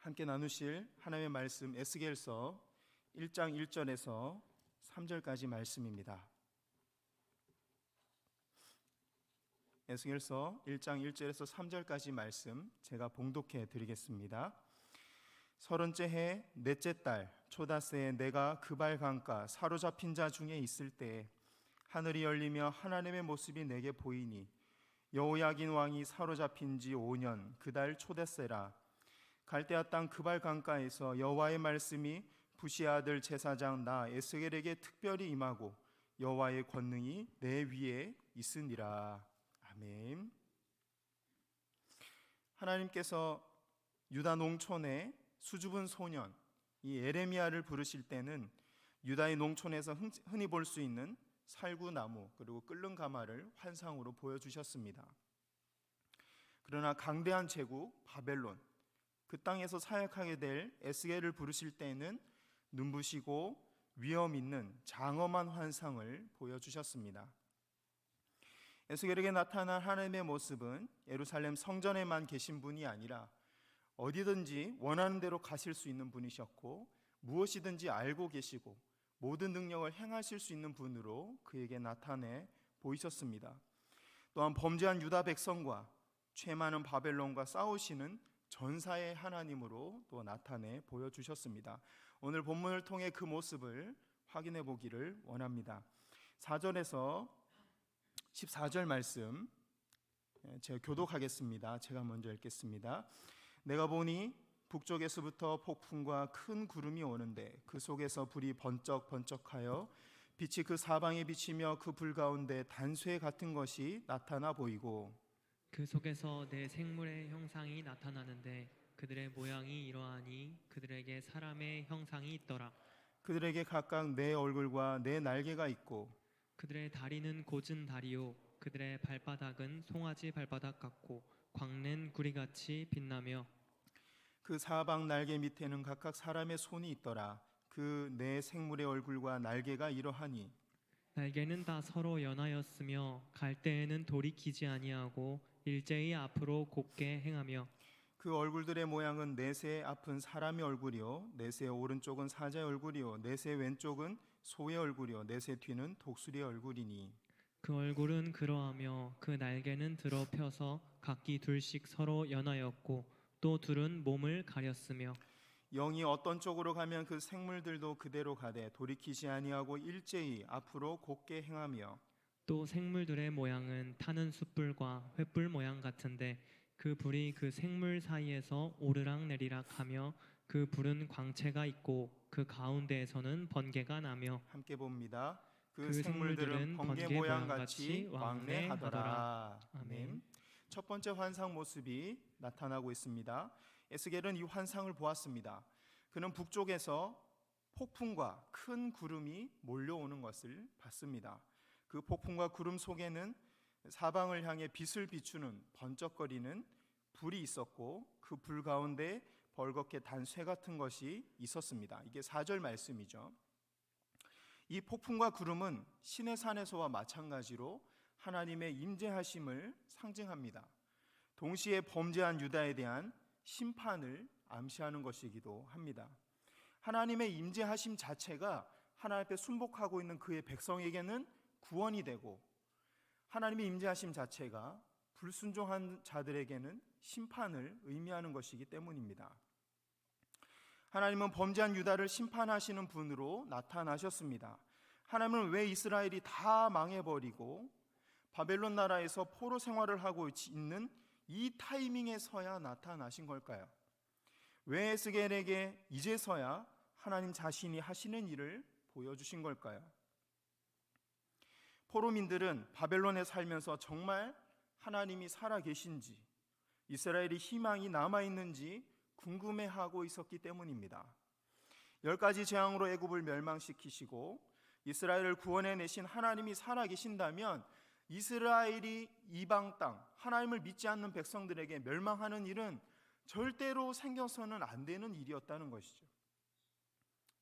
함께 나누실 하나님의 말씀 에스겔서 1장 1절에서 3절까지 말씀입니다. 에스겔서 1장 1절에서 3절까지 말씀 제가 봉독해 드리겠습니다. 30째 해 넷째 달 초다새에 내가 그발 강가 사로잡힌 자 중에 있을 때에 하늘이 열리며 하나님의 모습이 내게 보이니 여호야긴 왕이 사로잡힌 지 5년 그 달 초다새라. 갈대아 땅 그발 강가에서 여호와의 말씀이 부시 아들 제사장 나 에스겔에게 특별히 임하고 여호와의 권능이 내 위에 있으니라. 아멘. 하나님께서 유다 농촌의 수줍은 소년 이 에레미야를 부르실 때는 유다의 농촌에서 흔히 볼 수 있는 살구나무 그리고 끓는 가마를 환상으로 보여주셨습니다. 그러나 강대한 제국 바벨론 그 땅에서 사역하게 될 에스겔을 부르실 때에는 눈부시고 위험 있는 장엄한 환상을 보여주셨습니다. 에스겔에게 나타난 하나님의 모습은 예루살렘 성전에만 계신 분이 아니라 어디든지 원하는 대로 가실 수 있는 분이셨고 무엇이든지 알고 계시고 모든 능력을 행하실 수 있는 분으로 그에게 나타내 보이셨습니다. 또한 범죄한 유다 백성과 죄 많은 바벨론과 싸우시는 전사의 하나님으로 또 나타내 보여주셨습니다. 오늘 본문을 통해 그 모습을 확인해 보기를 원합니다. 4절에서 14절 말씀 제가 교독하겠습니다. 제가 먼저 읽겠습니다. 내가 보니 북쪽에서부터 폭풍과 큰 구름이 오는데 그 속에서 불이 번쩍번쩍하여 빛이 그 사방에 비치며 그 불 가운데 단쇠 같은 것이 나타나 보이고 그 속에서 내 생물의 형상이 나타나는데 그들의 모양이 이러하니 그들에게 사람의 형상이 있더라. 그들에게 각각 네 얼굴과 네 날개가 있고 그들의 다리는 고진 다리요 그들의 발바닥은 송아지 발바닥 같고 광낸 구리같이 빛나며 그 사방 날개 밑에는 각각 사람의 손이 있더라. 그 네 생물의 얼굴과 날개가 이러하니 날개는 다 서로 연하였으며 갈대에는 돌이 기지 아니하고 일제히 앞으로 곧게 행하며 그 얼굴들의 모양은 넷의 앞은 사람의 얼굴이요 넷의 오른쪽은 사자의 얼굴이요 넷의 왼쪽은 소의 얼굴이요 넷의 뒤는 독수리의 얼굴이니 그 얼굴은 그러하며 그 날개는 들어 펴서 각기 둘씩 서로 연하였고 또 둘은 몸을 가렸으며 영이 어떤 쪽으로 가면 그 생물들도 그대로 가되 돌이키지 아니하고 일제히 앞으로 곧게 행하며 또 생물들의 모양은 타는 숯불과 횃불 모양 같은데 그 불이 그 생물 사이에서 오르락 내리락 하며 그 불은 광채가 있고 그 가운데에서는 번개가 나며 함께 봅니다. 그 그 생물들은 번개 모양같이 왕래하더라. 아멘. 아멘. 첫 번째 환상 모습이 나타나고 있습니다. 에스겔은 이 환상을 보았습니다. 그는 북쪽에서 폭풍과 큰 구름이 몰려오는 것을 봤습니다. 그 폭풍과 구름 속에는 사방을 향해 빛을 비추는 번쩍거리는 불이 있었고 그 불 가운데 벌겋게 단쇠 같은 것이 있었습니다. 이게 4절 말씀이죠. 이 폭풍과 구름은 신의 산에서와 마찬가지로 하나님의 임재하심을 상징합니다. 동시에 범죄한 유다에 대한 심판을 암시하는 것이기도 합니다. 하나님의 임재하심 자체가 하나님 앞에 순복하고 있는 그의 백성에게는 구원이 되고 하나님의 임재하심 자체가 불순종한 자들에게는 심판을 의미하는 것이기 때문입니다. 하나님은 범죄한 유다를 심판하시는 분으로 나타나셨습니다. 하나님은 왜 이스라엘이 다 망해버리고 바벨론 나라에서 포로 생활을 하고 있는 이 타이밍에서야 나타나신 걸까요? 왜 에스겔에게 이제서야 하나님 자신이 하시는 일을 보여주신 걸까요? 포로민들은 바벨론에 살면서 정말 하나님이 살아계신지 이스라엘의 희망이 남아있는지 궁금해하고 있었기 때문입니다. 10가지 재앙으로 애굽을 멸망시키시고 이스라엘을 구원해내신 하나님이 살아계신다면 이스라엘이 이방 땅 하나님을 믿지 않는 백성들에게 멸망하는 일은 절대로 생겨서는 안 되는 일이었다는 것이죠.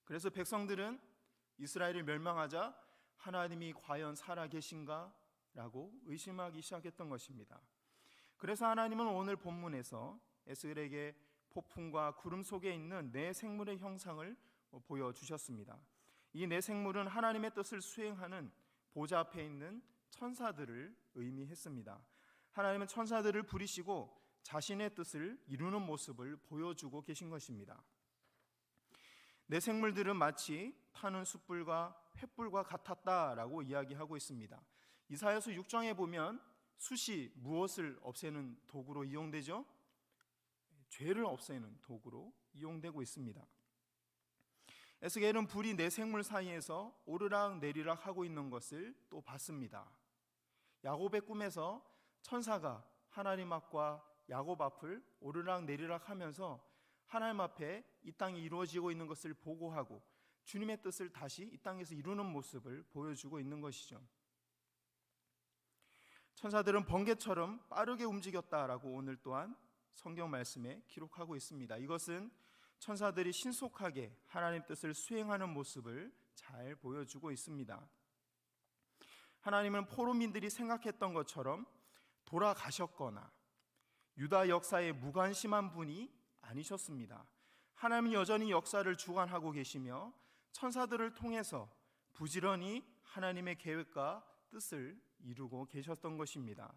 그래서 백성들은 이스라엘이 멸망하자 하나님이 과연 살아계신가? 라고 의심하기 시작했던 것입니다. 그래서 하나님은 오늘 본문에서 에스겔에게 폭풍과 구름 속에 있는 네 생물의 형상을 보여주셨습니다. 이 네 생물은 하나님의 뜻을 수행하는 보좌 앞에 있는 천사들을 의미했습니다. 하나님은 천사들을 부리시고 자신의 뜻을 이루는 모습을 보여주고 계신 것입니다. 네 생물들은 마치 타는 숯불과 횃불과 같았다라고 이야기하고 있습니다. 이사야서 6장에 보면 숯이 무엇을 없애는 도구로 이용되죠? 죄를 없애는 도구로 이용되고 있습니다. 에스겔은 불이 네 생물 사이에서 오르락 내리락 하고 있는 것을 또 봤습니다. 야곱의 꿈에서 천사가 하나님 앞과 야곱 앞을 오르락 내리락 하면서 하나님 앞에 이 땅이 이루어지고 있는 것을 보고하고 주님의 뜻을 다시 이 땅에서 이루는 모습을 보여주고 있는 것이죠. 천사들은 번개처럼 빠르게 움직였다라고 오늘 또한 성경 말씀에 기록하고 있습니다. 이것은 천사들이 신속하게 하나님 뜻을 수행하는 모습을 잘 보여주고 있습니다. 하나님은 포로민들이 생각했던 것처럼 돌아가셨거나 유다 역사에 무관심한 분이 아니셨습니다. 하나님은 여전히 역사를 주관하고 계시며 천사들을 통해서 부지런히 하나님의 계획과 뜻을 이루고 계셨던 것입니다.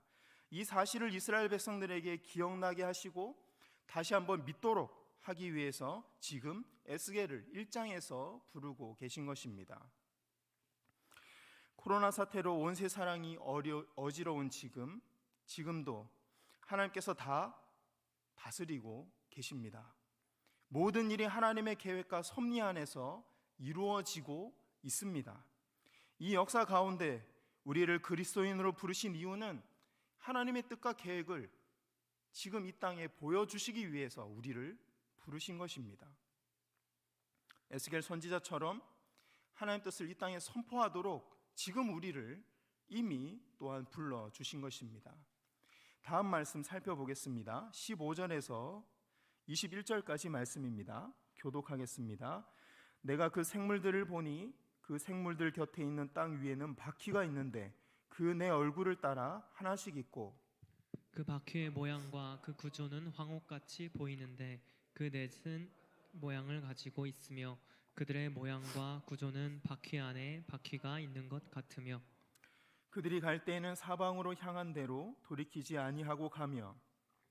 이 사실을 이스라엘 백성들에게 기억나게 하시고 다시 한번 믿도록 하기 위해서 지금 에스겔을 1장에서 부르고 계신 것입니다. 코로나 사태로 온 세상이 어지러운 지금도 하나님께서 다 다스리고 계십니다. 모든 일이 하나님의 계획과 섭리 안에서 이루어지고 있습니다. 이 역사 가운데 우리를 그리스도인으로 부르신 이유는 하나님의 뜻과 계획을 지금 이 땅에 보여주시기 위해서 우리를 부르신 것입니다. 에스겔 선지자처럼 하나님 뜻을 이 땅에 선포하도록 지금 우리를 이미 또한 불러주신 것입니다. 다음 말씀 살펴보겠습니다. 15절에서 21절까지 말씀입니다. 교독하겠습니다. 내가 그 생물들을 보니 그 생물들 곁에 있는 땅 위에는 바퀴가 있는데 그 내 얼굴을 따라 하나씩 있고 그 바퀴의 모양과 그 구조는 황옥같이 보이는데 그 넷은 모양을 가지고 있으며 그들의 모양과 구조는 바퀴 안에 바퀴가 있는 것 같으며 그들이 갈 때에는 사방으로 향한 대로 돌이키지 아니하고 가며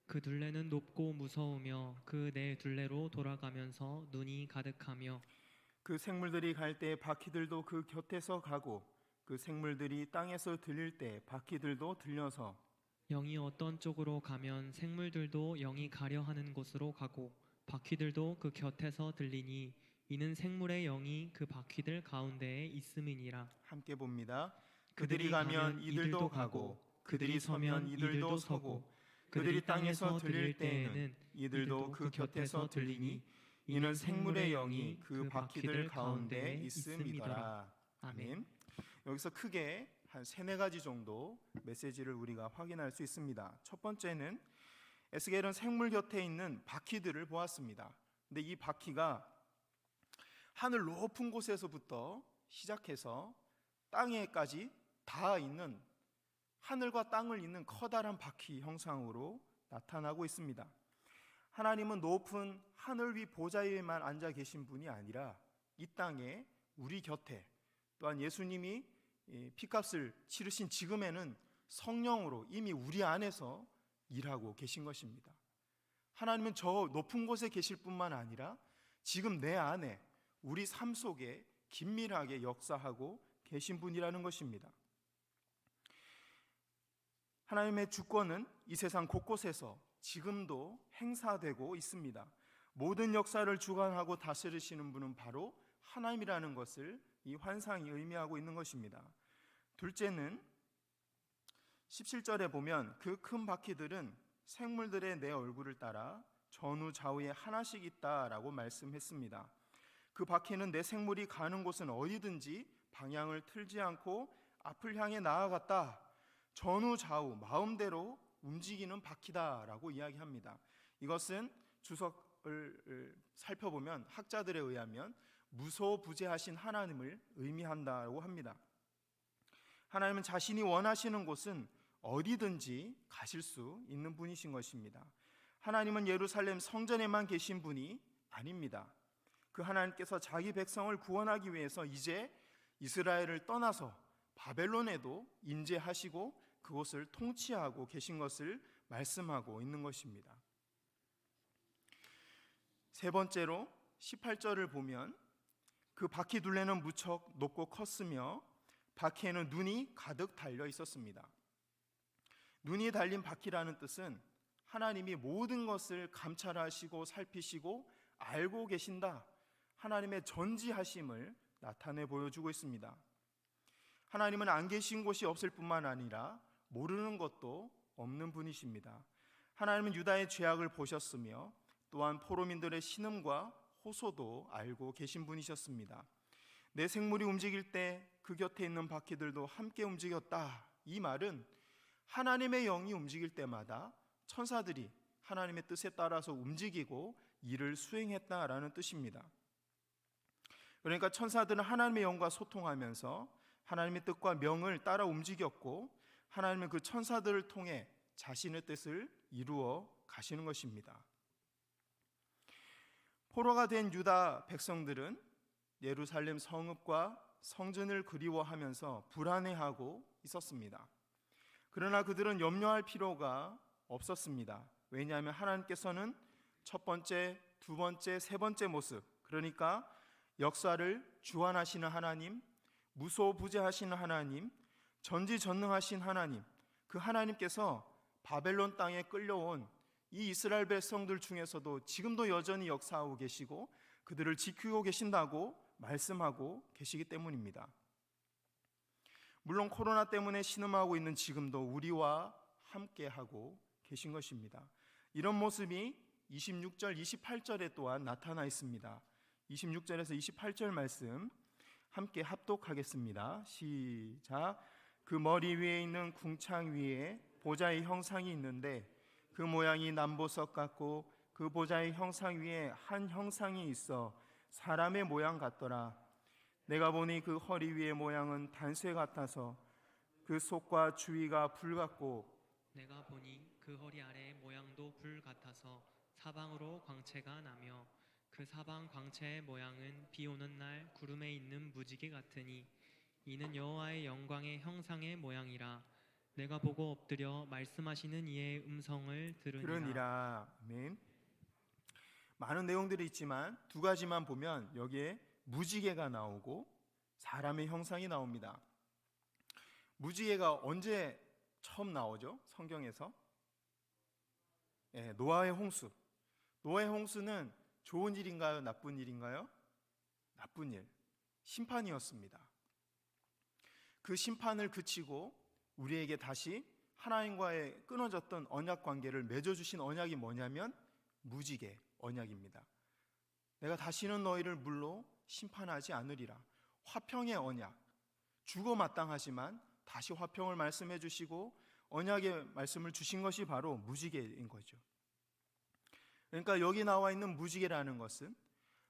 그 둘레는 높고 무서우며 그 네 둘레로 돌아가면서 눈이 가득하며 그 생물들이 갈 때 바퀴들도 그 곁에서 가고 그 생물들이 땅에서 들릴 때 바퀴들도 들려서 영이 어떤 쪽으로 가면 생물들도 영이 가려 하는 곳으로 가고 바퀴들도 그 곁에서 들리니 이는 생물의 영이 그 바퀴들 가운데에 있음이니라. 함께 봅니다. 그들이 가면 이들도 가고 그들이 서면 이들도 서고 그들이 땅에서 들릴 때에는 이들도 그 곁에서 들리니 이는 생물의 영이 그 바퀴들 가운데 있음이더라. 아멘. 여기서 크게 한 3-4가지 정도 메시지를 우리가 확인할 수 있습니다. 첫 번째는 에스겔은 생물 곁에 있는 바퀴들을 보았습니다. 근데 이 바퀴가 하늘 높은 곳에서부터 시작해서 땅에까지 닿아 있는 하늘과 땅을 잇는 커다란 바퀴 형상으로 나타나고 있습니다. 하나님은 높은 하늘 위 보좌 위에만 앉아 계신 분이 아니라 이 땅에 우리 곁에 또한 예수님이 피값을 치르신 지금에는 성령으로 이미 우리 안에서 일하고 계신 것입니다. 하나님은 저 높은 곳에 계실 뿐만 아니라 지금 내 안에 우리 삶 속에 긴밀하게 역사하고 계신 분이라는 것입니다. 하나님의 주권은 이 세상 곳곳에서 지금도 행사되고 있습니다. 모든 역사를 주관하고 다스리시는 분은 바로 하나님이라는 것을 이 환상이 의미하고 있는 것입니다. 둘째는 17절에 보면 그 큰 바퀴들은 생물들의 내 얼굴을 따라 전후 좌우에 하나씩 있다라고 말씀했습니다. 그 바퀴는 내 생물이 가는 곳은 어디든지 방향을 틀지 않고 앞을 향해 나아갔다. 전후 좌우 마음대로 움직이는 바퀴다라고 이야기합니다. 이것은 주석을 살펴보면 학자들에 의하면 무소부재하신 하나님을 의미한다고 합니다. 하나님은 자신이 원하시는 곳은 어디든지 가실 수 있는 분이신 것입니다. 하나님은 예루살렘 성전에만 계신 분이 아닙니다. 그 하나님께서 자기 백성을 구원하기 위해서 이제 이스라엘을 떠나서 바벨론에도 임재하시고 그곳을 통치하고 계신 것을 말씀하고 있는 것입니다. 세 번째로 18절을 보면 그 바퀴 둘레는 무척 높고 컸으며 바퀴에는 눈이 가득 달려 있었습니다. 눈이 달린 바퀴라는 뜻은 하나님이 모든 것을 감찰하시고 살피시고 알고 계신다, 하나님의 전지하심을 나타내 보여주고 있습니다. 하나님은 안 계신 곳이 없을 뿐만 아니라 모르는 것도 없는 분이십니다. 하나님은 유다의 죄악을 보셨으며 또한 포로민들의 신음과 호소도 알고 계신 분이셨습니다. 내 생물이 움직일 때 그 곁에 있는 바퀴들도 함께 움직였다. 이 말은 하나님의 영이 움직일 때마다 천사들이 하나님의 뜻에 따라서 움직이고 일을 수행했다라는 뜻입니다. 그러니까 천사들은 하나님의 영과 소통하면서 하나님의 뜻과 명을 따라 움직였고 하나님은 그 천사들을 통해 자신의 뜻을 이루어 가시는 것입니다. 포로가 된 유다 백성들은 예루살렘 성읍과 성전을 그리워하면서 불안해하고 있었습니다. 그러나 그들은 염려할 필요가 없었습니다. 왜냐하면 하나님께서는 첫 번째, 두 번째, 세 번째 모습, 그러니까 역사를 주관하시는 하나님, 무소부재하시는 하나님, 전지전능하신 하나님, 그 하나님께서 바벨론 땅에 끌려온 이 이스라엘 백성들 중에서도 지금도 여전히 역사하고 계시고 그들을 지키고 계신다고 말씀하고 계시기 때문입니다. 물론 코로나 때문에 신음하고 있는 지금도 우리와 함께하고 계신 것입니다. 이런 모습이 26절, 28절에 또한 나타나 있습니다. 26절에서 28절 말씀 함께 합독하겠습니다. 시작. 그 머리 위에 있는 궁창 위에 보좌의 형상이 있는데 그 모양이 남보석 같고 그 보좌의 형상 위에 한 형상이 있어 사람의 모양 같더라. 내가 보니 그 허리 위의 모양은 단쇠 같아서 그 속과 주위가 불 같고 내가 보니 그 허리 아래의 모양도 불 같아서 사방으로 광채가 나며 그 사방 광채의 모양은 비 오는 날 구름에 있는 무지개 같으니 이는 여호와의 영광의 형상의 모양이라. 내가 보고 엎드려 말씀하시는 이의 음성을 들으니라. 아멘. 많은 내용들이 있지만 두 가지만 보면 여기에 무지개가 나오고 사람의 형상이 나옵니다. 무지개가 언제 처음 나오죠? 성경에서? 노아의 홍수. 노아의 홍수는 좋은 일인가요? 나쁜 일인가요? 나쁜 일. 심판이었습니다. 그 심판을 그치고 우리에게 다시 하나님과의 끊어졌던 언약 관계를 맺어주신 언약이 뭐냐면 무지개 언약입니다. 내가 다시는 너희를 물로 심판하지 않으리라. 화평의 언약. 죽어 마땅하지만 다시 화평을 말씀해 주시고 언약의 말씀을 주신 것이 바로 무지개인 거죠. 그러니까 여기 나와 있는 무지개라는 것은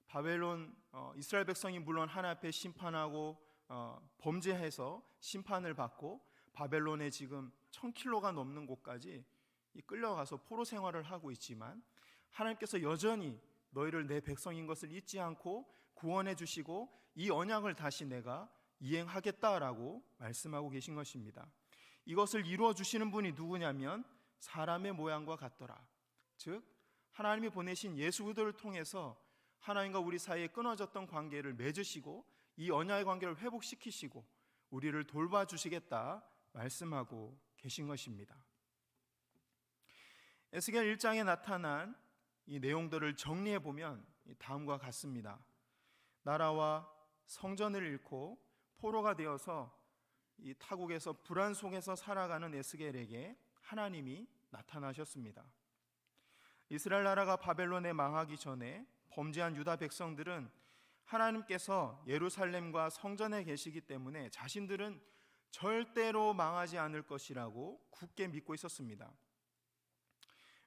바벨론 이스라엘 백성이 물론 하나님 앞에 심판하고 범죄해서 심판을 받고 바벨론에 지금 1000km가 넘는 곳까지 끌려가서 포로 생활을 하고 있지만 하나님께서 여전히 너희를 내 백성인 것을 잊지 않고 구원해 주시고 이 언약을 다시 내가 이행하겠다라고 말씀하고 계신 것입니다. 이것을 이루어 주시는 분이 누구냐면 사람의 모양과 같더라. 즉 하나님이 보내신 예수 그리스도를 통해서 하나님과 우리 사이에 끊어졌던 관계를 맺으시고 이 언약의 관계를 회복시키시고 우리를 돌봐주시겠다 말씀하고 계신 것입니다. 에스겔 1장에 나타난 이 내용들을 정리해 보면 다음과 같습니다. 나라와 성전을 잃고 포로가 되어서 이 타국에서 불안 속에서 살아가는 에스겔에게 하나님이 나타나셨습니다. 이스라엘 나라가 바벨론에 망하기 전에 범죄한 유다 백성들은 하나님께서 예루살렘과 성전에 계시기 때문에 자신들은 절대로 망하지 않을 것이라고 굳게 믿고 있었습니다.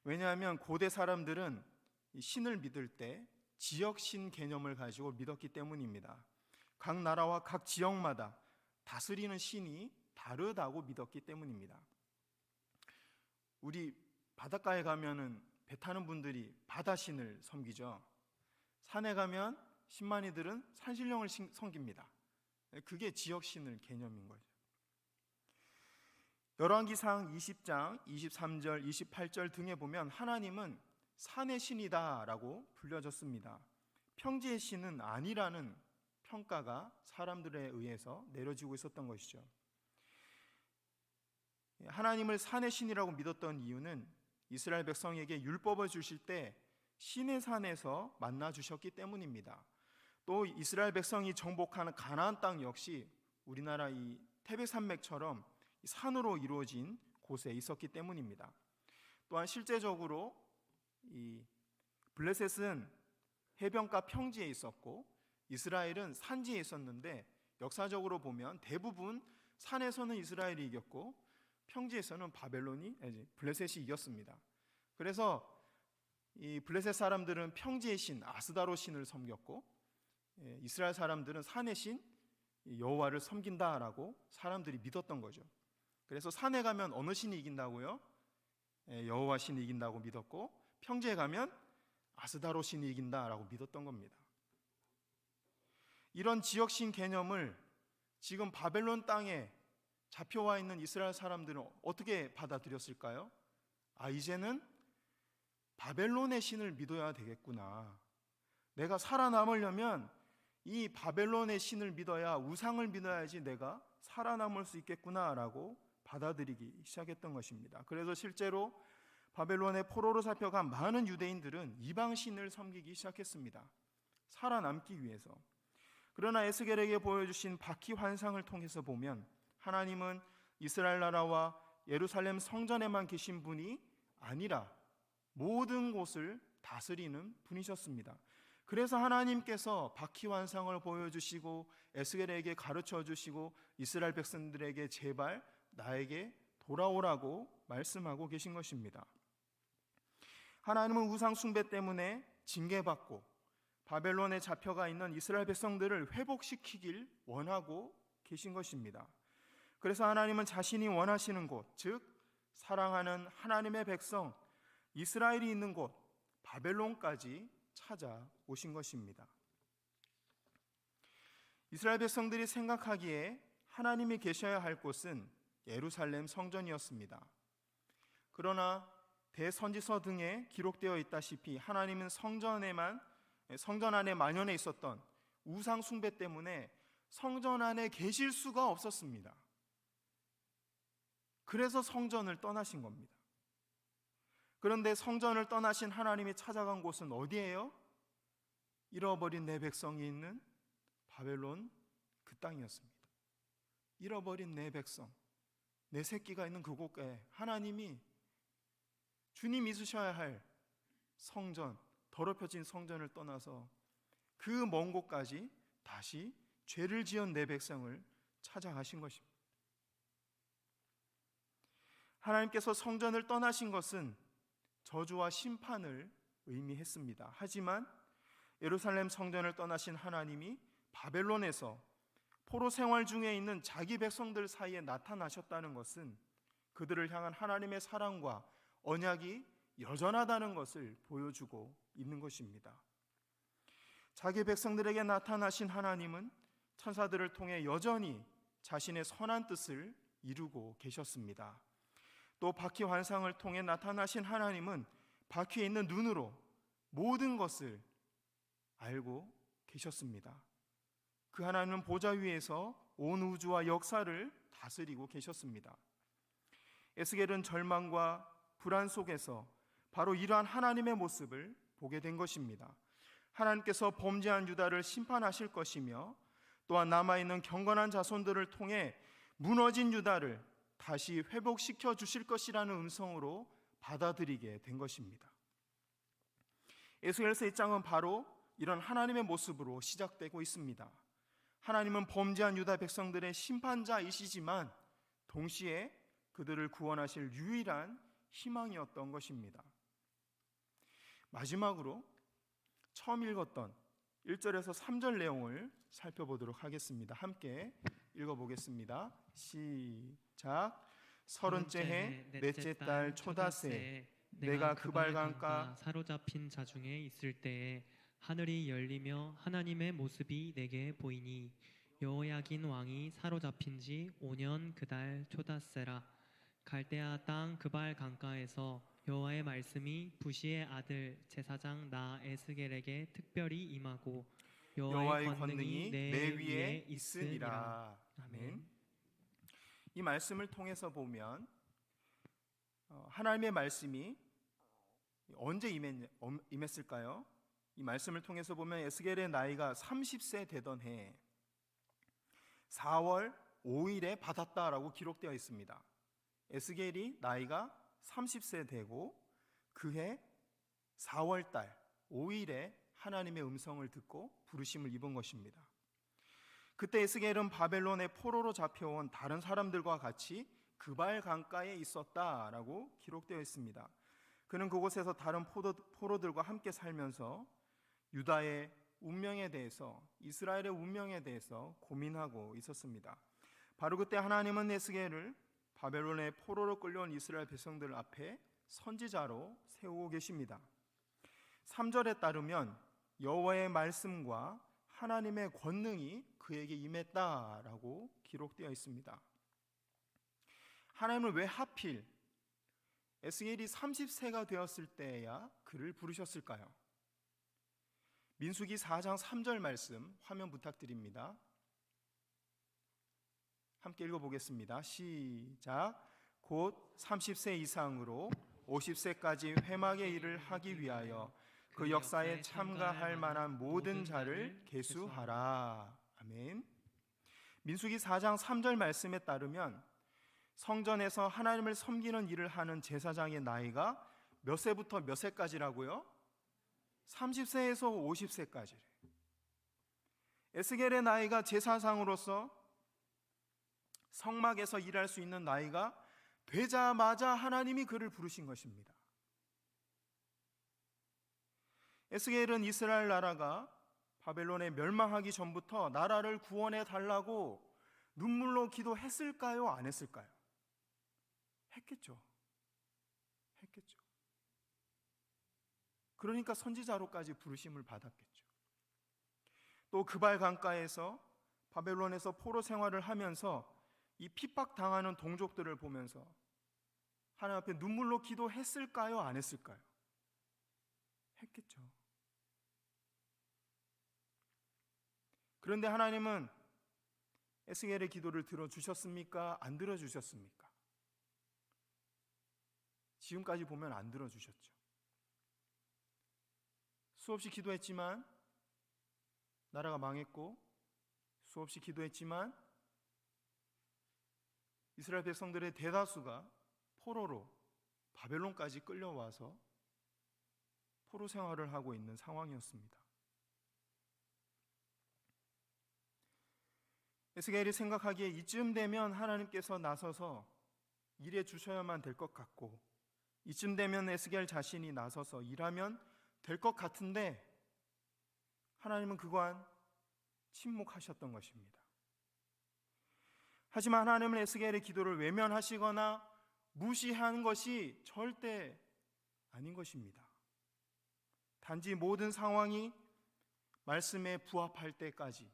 왜냐하면 고대 사람들은 신을 믿을 때 지역신 개념을 가지고 믿었기 때문입니다. 각 나라와 각 지역마다 다스리는 신이 다르다고 믿었기 때문입니다. 우리 바닷가에 가면은 배 타는 분들이 바다신을 섬기죠. 산에 가면 신만이들은 산신령을 섬깁니다. 그게 지역신을 개념인 거죠. 열왕기상 20장 23절 28절 등에 보면 하나님은 산의 신이다라고 불려졌습니다. 평지의 신은 아니라는 평가가 사람들에 의해서 내려지고 있었던 것이죠. 하나님을 산의 신이라고 믿었던 이유는 이스라엘 백성에게 율법을 주실 때 신의 산에서 만나 주셨기 때문입니다. 또 이스라엘 백성이 정복하는 가나안 땅 역시 우리나라 이 태백산맥처럼 산으로 이루어진 곳에 있었기 때문입니다. 또한 실제적으로 이 블레셋은 해변가 평지에 있었고 이스라엘은 산지에 있었는데 역사적으로 보면 대부분 산에서는 이스라엘이 이겼고 평지에서는 블레셋이 이겼습니다. 그래서 이 블레셋 사람들은 평지의 신 아스다로 신을 섬겼고 이스라엘 사람들은 산의 신 여호와를 섬긴다라고 사람들이 믿었던 거죠. 그래서 산에 가면 어느 신이 이긴다고요? 여호와 신이 이긴다고 믿었고 평지에 가면 아스다로 신이 이긴다라고 믿었던 겁니다. 이런 지역신 개념을 지금 바벨론 땅에 잡혀와 있는 이스라엘 사람들은 어떻게 받아들였을까요? 이제는 바벨론의 신을 믿어야 되겠구나. 내가 살아남으려면 이 바벨론의 신을 믿어야, 우상을 믿어야지 내가 살아남을 수 있겠구나라고 받아들이기 시작했던 것입니다. 그래서 실제로 바벨론의 포로로 잡혀간 많은 유대인들은 이방 신을 섬기기 시작했습니다. 살아남기 위해서. 그러나 에스겔에게 보여주신 바퀴 환상을 통해서 보면 하나님은 이스라엘 나라와 예루살렘 성전에만 계신 분이 아니라 모든 곳을 다스리는 분이셨습니다. 그래서 하나님께서 바퀴 환상을 보여주시고 에스겔에게 가르쳐 주시고 이스라엘 백성들에게 제발 나에게 돌아오라고 말씀하고 계신 것입니다. 하나님은 우상 숭배 때문에 징계받고 바벨론에 잡혀가 있는 이스라엘 백성들을 회복시키길 원하고 계신 것입니다. 그래서 하나님은 자신이 원하시는 곳, 즉 사랑하는 하나님의 백성 이스라엘이 있는 곳 바벨론까지 찾아오신 것입니다. 이스라엘 백성들이 생각하기에 하나님이 계셔야 할 곳은 예루살렘 성전이었습니다. 그러나 대선지서 등에 기록되어 있다시피 하나님은 성전 안에 만연해 있었던 우상 숭배 때문에 성전 안에 계실 수가 없었습니다. 그래서 성전을 떠나신 겁니다. 그런데 성전을 떠나신 하나님이 찾아간 곳은 어디예요? 잃어버린 내 백성이 있는 바벨론 그 땅이었습니다. 잃어버린 내 백성, 내 새끼가 있는 그곳에 하나님이 주님 있으셔야 할 성전, 더럽혀진 성전을 떠나서 그 먼 곳까지 다시 죄를 지은 내 백성을 찾아가신 것입니다. 하나님께서 성전을 떠나신 것은 저주와 심판을 의미했습니다. 하지만 예루살렘 성전을 떠나신 하나님이 바벨론에서 포로 생활 중에 있는 자기 백성들 사이에 나타나셨다는 것은 그들을 향한 하나님의 사랑과 언약이 여전하다는 것을 보여주고 있는 것입니다. 자기 백성들에게 나타나신 하나님은 천사들을 통해 여전히 자신의 선한 뜻을 이루고 계셨습니다. 또 바퀴 환상을 통해 나타나신 하나님은 바퀴에 있는 눈으로 모든 것을 알고 계셨습니다. 그 하나님은 보좌 위에서 온 우주와 역사를 다스리고 계셨습니다. 에스겔은 절망과 불안 속에서 바로 이러한 하나님의 모습을 보게 된 것입니다. 하나님께서 범죄한 유다를 심판하실 것이며 또한 남아있는 경건한 자손들을 통해 무너진 유다를 다시 회복시켜 주실 것이라는 음성으로 받아들이게 된 것입니다. 에스겔서 1장은 바로 이런 하나님의 모습으로 시작되고 있습니다. 하나님은 범죄한 유다 백성들의 심판자이시지만 동시에 그들을 구원하실 유일한 희망이었던 것입니다. 마지막으로 처음 읽었던 1절에서 3절 내용을 살펴보도록 하겠습니다. 함께 읽어보겠습니다. 시작. 30째 해 넷째 달 초다새 내가 그발 강가 사로잡힌 자 중에 있을 때에 하늘이 열리며 하나님의 모습이 내게 보이니 여호야긴 왕이 사로잡힌 지 5년 그달 초닷새라. 갈대아 땅 그발 강가에서 여호와의 말씀이 부시의 아들 제사장 나 에스겔에게 특별히 임하고 여호와의 여호와의 권능이 내 위에 있으니라. 아멘. 아멘. 이 말씀을 통해서 보면 하나님의 말씀이 언제 임했을까요? 이 말씀을 통해서 보면 에스겔의 나이가 30세 되던 해 4월 5일에 받았다라고 기록되어 있습니다. 에스겔이 나이가 30세 되고 그해 4월 달 5일에 하나님의 음성을 듣고 부르심을 입은 것입니다. 그때 에스겔은 바벨론의 포로로 잡혀온 다른 사람들과 같이 그발 강가에 있었다라고 기록되어 있습니다. 그는 그곳에서 다른 포로들과 함께 살면서 유다의 운명에 대해서, 이스라엘의 운명에 대해서 고민하고 있었습니다. 바로 그때 하나님은 에스겔을 바벨론의 포로로 끌려온 이스라엘 백성들 앞에 선지자로 세우고 계십니다. 3절에 따르면 여호와의 말씀과 하나님의 권능이 그에게 임했다라고 기록되어 있습니다. 하나님은 왜 하필 에스겔이 30세가 되었을 때야 그를 부르셨을까요? 민수기 4장 3절 말씀 화면 부탁드립니다. 함께 읽어보겠습니다. 시작. 곧 30세 이상으로 50세까지 회막의 일을 하기 위하여 그 역사에 참가할 만한 모든 자를 계수하라. 아멘. 민수기 4장 3절 말씀에 따르면 성전에서 하나님을 섬기는 일을 하는 제사장의 나이가 몇 세부터 몇 세까지라고요? 30세에서 50세까지. 에스겔의 나이가 제사장으로서 성막에서 일할 수 있는 나이가 되자마자 하나님이 그를 부르신 것입니다. 에스겔은 이스라엘 나라가 바벨론에 멸망하기 전부터 나라를 구원해 달라고 눈물로 기도했을까요? 안 했을까요? 했겠죠. 했겠죠. 그러니까 선지자로까지 부르심을 받았겠죠. 또 그발 강가에서 바벨론에서 포로 생활을 하면서 이 핍박당하는 동족들을 보면서 하나님 앞에 눈물로 기도했을까요? 안 했을까요? 했겠죠. 그런데 하나님은 에스겔의 기도를 들어주셨습니까? 안 들어주셨습니까? 지금까지 보면 안 들어주셨죠. 수없이 기도했지만 나라가 망했고, 수없이 기도했지만 이스라엘 백성들의 대다수가 포로로 바벨론까지 끌려와서 포로 생활을 하고 있는 상황이었습니다. 에스겔이 생각하기에 이쯤 되면 하나님께서 나서서 일해 주셔야만 될 것 같고, 이쯤 되면 에스겔 자신이 나서서 일하면 될 것 같은데 하나님은 그간 침묵하셨던 것입니다. 하지만 하나님은 에스겔의 기도를 외면하시거나 무시한 것이 절대 아닌 것입니다. 단지 모든 상황이 말씀에 부합할 때까지,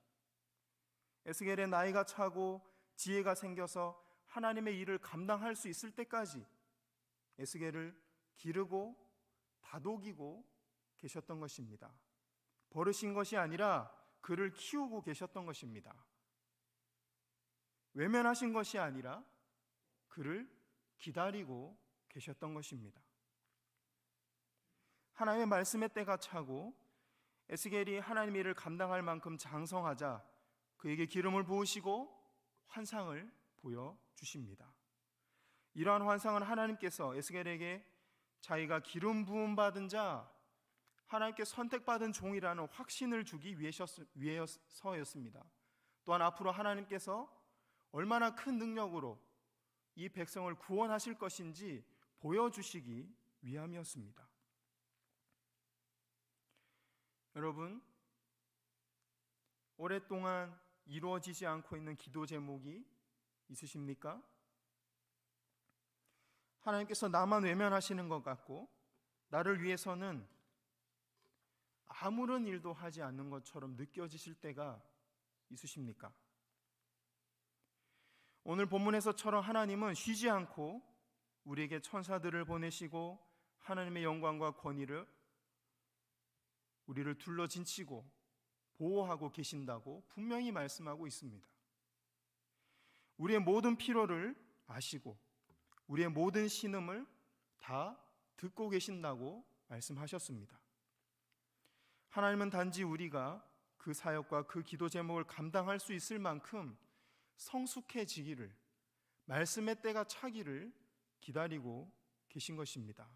에스겔의 나이가 차고 지혜가 생겨서 하나님의 일을 감당할 수 있을 때까지 에스겔을 기르고 다독이고 계셨던 것입니다. 버르신 것이 아니라 그를 키우고 계셨던 것입니다. 외면하신 것이 아니라 그를 기다리고 계셨던 것입니다. 하나님의 말씀의 때가 차고 에스겔이 하나님의 일을 감당할 만큼 장성하자 그에게 기름을 부으시고 환상을 보여주십니다. 이러한 환상은 하나님께서 에스겔에게 자기가 기름 부음 받은 자, 하나님께 선택받은 종이라는 확신을 주기 위해서였습니다. 또한 앞으로 하나님께서 얼마나 큰 능력으로 이 백성을 구원하실 것인지 보여주시기 위함이었습니다. 여러분, 오랫동안 이루어지지 않고 있는 기도 제목이 있으십니까? 하나님께서 나만 외면하시는 것 같고 나를 위해서는 아무런 일도 하지 않는 것처럼 느껴지실 때가 있으십니까? 오늘 본문에서처럼 하나님은 쉬지 않고 우리에게 천사들을 보내시고 하나님의 영광과 권위를 우리를 둘러진치고 보호하고 계신다고 분명히 말씀하고 있습니다. 우리의 모든 필요를 아시고 우리의 모든 신음을 다 듣고 계신다고 말씀하셨습니다. 하나님은 단지 우리가 그 사역과 그 기도 제목을 감당할 수 있을 만큼 성숙해지기를, 말씀의 때가 차기를 기다리고 계신 것입니다.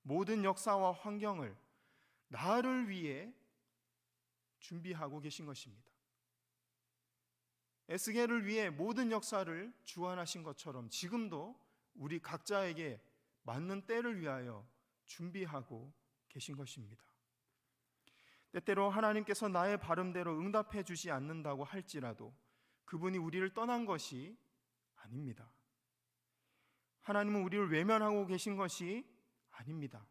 모든 역사와 환경을 나를 위해 준비하고 계신 것입니다. 에스겔을 위해 모든 역사를 주관하신 것처럼 지금도 우리 각자에게 맞는 때를 위하여 준비하고 계신 것입니다. 때때로 하나님께서 나의 발음대로 응답해 주지 않는다고 할지라도 그분이 우리를 떠난 것이 아닙니다. 하나님은 우리를 외면하고 계신 것이 아닙니다.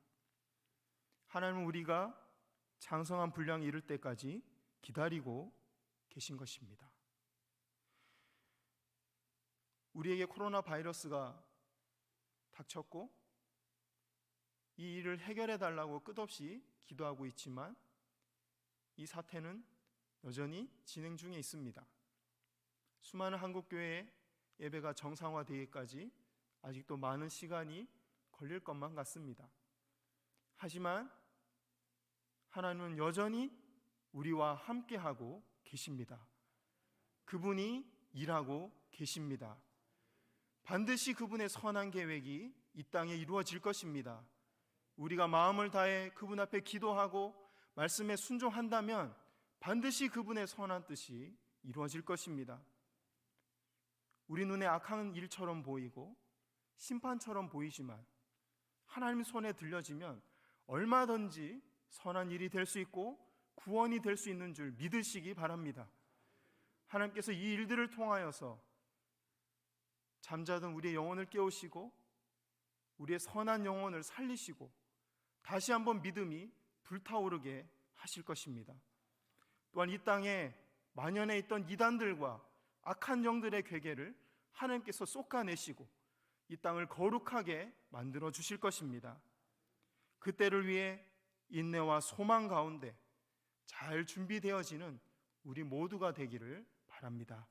하나님은 우리가 장성한 분량에 이를 때까지 기다리고 계신 것입니다. 우리에게 코로나 바이러스가 닥쳤고 이 일을 해결해 달라고 끝없이 기도하고 있지만 이 사태는 여전히 진행 중에 있습니다. 수많은 한국교회의 예배가 정상화되기까지 아직도 많은 시간이 걸릴 것만 같습니다. 하지만 하나님은 여전히 우리와 함께하고 계십니다. 그분이 일하고 계십니다. 반드시 그분의 선한 계획이 이 땅에 이루어질 것입니다. 우리가 마음을 다해 그분 앞에 기도하고 말씀에 순종한다면 반드시 그분의 선한 뜻이 이루어질 것입니다. 우리 눈에 악한 일처럼 보이고 심판처럼 보이지만 하나님 손에 들려지면 얼마든지 선한 일이 될 수 있고 구원이 될 수 있는 줄 믿으시기 바랍니다. 하나님께서 이 일들을 통하여서 잠자던 우리의 영혼을 깨우시고 우리의 선한 영혼을 살리시고 다시 한번 믿음이 불타오르게 하실 것입니다. 또한 이 땅에 만연해 있던 이단들과 악한 영들의 괴계를 하나님께서 쏟아내시고 이 땅을 거룩하게 만들어 주실 것입니다. 그때를 위해 인내와 소망 가운데 잘 준비되어지는 우리 모두가 되기를 바랍니다.